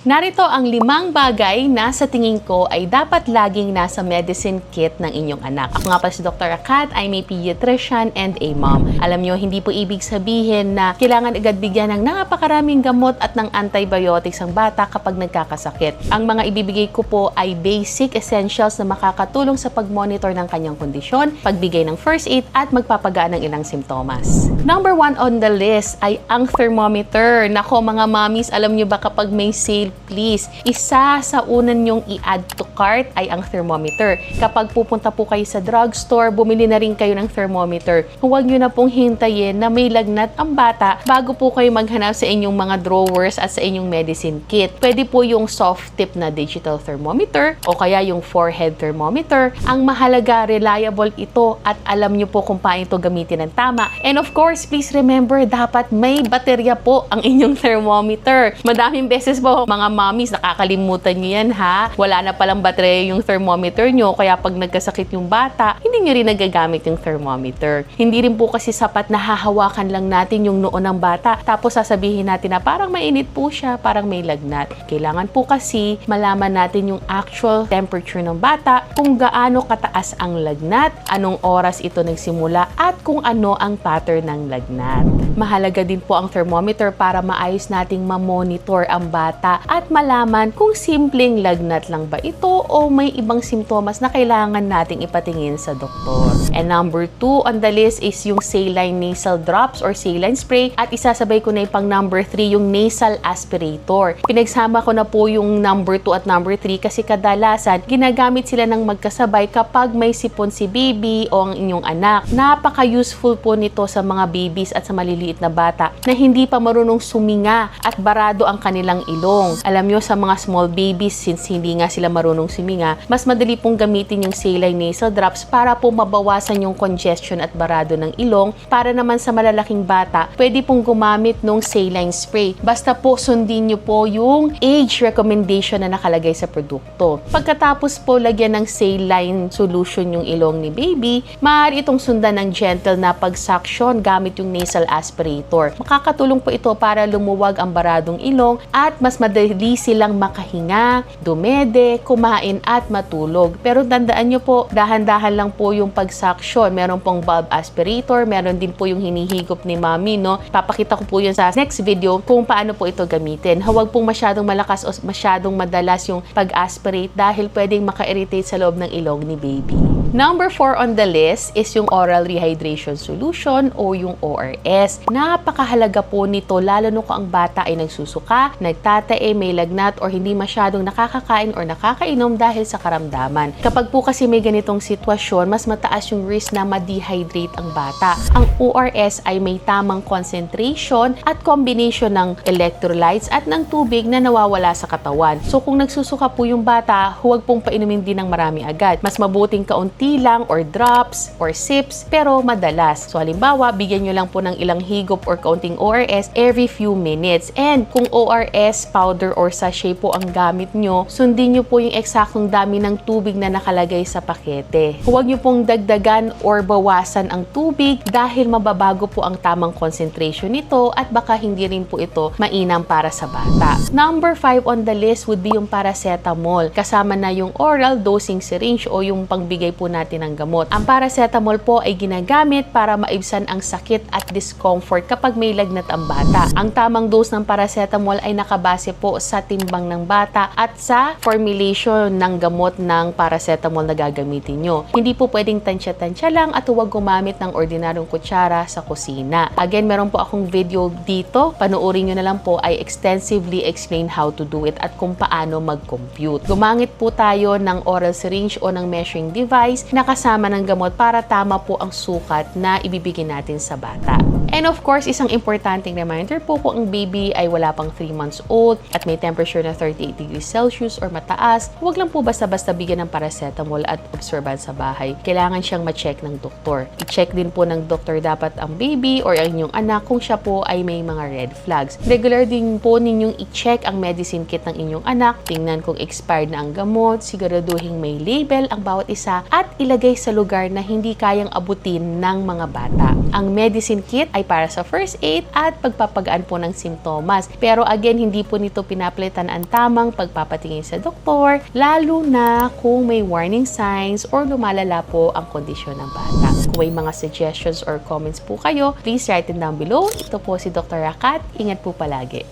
Narito ang 5 bagay na sa tingin ko ay dapat laging nasa medicine kit ng inyong anak. Ako nga pala si Dr. Kat, I'm a pediatrician and a mom. Alam nyo, hindi po ibig sabihin na kailangan agad bigyan ng napakaraming gamot at ng antibiotics ang bata kapag nagkakasakit. Ang mga ibibigay ko po ay basic essentials na makakatulong sa pag-monitor ng kanyang kondisyon, pagbigay ng first aid at magpapagaan ng ilang simptomas. Number 1 on the list ay ang thermometer. Nako mga mommies, alam nyo ba kapag may sale, please, isa sa unan nyong i-add to cart ay ang thermometer. Kapag pupunta po kayo sa drugstore, bumili na rin kayo ng thermometer. Huwag nyo na pong hintayin na may lagnat ang bata bago po kayo maghanap sa inyong mga drawers at sa inyong medicine kit. Pwede po yung soft tip na digital thermometer o kaya yung forehead thermometer. Ang mahalaga, reliable ito at alam nyo po kung paano ito gamitin ng tama. And of course, please remember, dapat may baterya po ang inyong thermometer. Madaming beses po, mga mommies, nakakalimutan nyo yan ha. Wala na palang baterya yung thermometer nyo, kaya pag nagkasakit yung bata, hindi nyo rin nagagamit yung thermometer. Hindi rin po kasi sapat na hahawakan lang natin yung noo ng bata, tapos sasabihin natin na parang mainit po siya, parang may lagnat. Kailangan po kasi malaman natin yung actual temperature ng bata, kung gaano kataas ang lagnat, anong oras ito nagsimula, at kung ano ang pattern ng lagnat. Mahalaga din po ang thermometer para maayos nating ma-monitor ang bata at malaman kung simpleng lagnat lang ba ito o may ibang simptomas na kailangan nating ipatingin sa doktor. And number 2 on the list is yung saline nasal drops or saline spray, at isasabay ko na yung pang number 3 yung nasal aspirator. Pinagsama ko na po yung number 2 at number 3 kasi kadalasan ginagamit sila ng magkasabay kapag may sipon si baby o ang inyong anak. Napaka-useful po nito sa mga babies at sa maliliit na bata na hindi pa marunong suminga at barado ang kanilang ilong. Alam nyo, sa mga small babies, since hindi nga sila marunong suminga, mas madali pong gamitin yung saline nasal drops para po mabawasan yung congestion at barado ng ilong. Para naman sa malalaking bata, pwede pong gumamit ng saline spray. Basta po sundin nyo po yung age recommendation na nakalagay sa produkto. Pagkatapos po lagyan ng saline solution yung ilong ni baby, maaari itong sundan ng gentle na pag-suction gamit yung nasal aspirator. Makakatulong po ito para lumuwag ang baradong ilong at mas madali silang makahinga, dumede, kumain at matulog. Pero tandaan nyo po, dahan-dahan lang po yung pag-suction. Meron pong bulb aspirator, meron din po yung hinihigop ni mommy, no? Papakita ko po yun sa next video kung paano po ito gamitin. Huwag pong masyadong malakas o masyadong madalas yung pag-aspirate dahil pwedeng maka-irritate sa loob ng ilong ni baby. Number 4 on the list is yung oral rehydration solution o yung ORS. Napakahalaga po nito lalo no kung ang bata ay nagsusuka, nagtatae, may lagnat or hindi masyadong nakakakain or nakakainom dahil sa karamdaman. Kapag po kasi may ganitong sitwasyon, mas mataas yung risk na ma-dehydrate ang bata. Ang ORS ay may tamang concentration at combination ng electrolytes at ng tubig na nawawala sa katawan. So kung nagsusuka po yung bata, huwag pong painumin din ng marami agad. Mas mabuting kaunti lang or drops or sips pero madalas. So halimbawa, bigyan nyo lang po ng ilang higop or kaunting ORS every few minutes. And kung ORS powder or sachet po ang gamit nyo, sundin nyo po yung eksaktong dami ng tubig na nakalagay sa pakete. Huwag nyo pong dagdagan or bawasan ang tubig dahil mababago po ang tamang concentration nito at baka hindi rin po ito mainam para sa bata. Number 5 on the list would be yung paracetamol. Kasama na yung oral dosing syringe o yung pangbigay po natin ng gamot. Ang paracetamol po ay ginagamit para maibsan ang sakit at discomfort kapag may lagnat ang bata. Ang tamang dose ng paracetamol ay nakabase po sa timbang ng bata at sa formulation ng gamot ng paracetamol na gagamitin nyo. Hindi po pwedeng tansya-tansya lang at huwag gumamit ng ordinaryong kutsara sa kusina. Again, meron po akong video dito. Panoorin nyo na lang po, I extensively explain how to do it at kung paano mag-compute. Gumamit po tayo ng oral syringe o ng measuring device na kasama ng gamot para tama po ang sukat na ibibigay natin sa bata. And of course, isang importanteng reminder po kung ang baby ay wala pang 3 months old at may temperature na 38 degrees Celsius or mataas, huwag lang po basta-basta bigyan ng paracetamol at obserban sa bahay. Kailangan siyang ma-check ng doktor. I-check din po ng doktor dapat ang baby or ang inyong anak kung siya po ay may mga red flags. Regular din po ninyong i-check ang medicine kit ng inyong anak. Tingnan kung expired na ang gamot, siguraduhin may label ang bawat isa at at ilagay sa lugar na hindi kayang abutin ng mga bata. Ang medicine kit ay para sa first aid at pagpapagaan po ng simptomas. Pero again, hindi po nito pinapalitan ang tamang pagpapatingin sa doktor, lalo na kung may warning signs or lumalala po ang kondisyon ng bata. Kung may mga suggestions or comments po kayo, please write it down below. Ito po si Dr. Rakat. Ingat po palagi.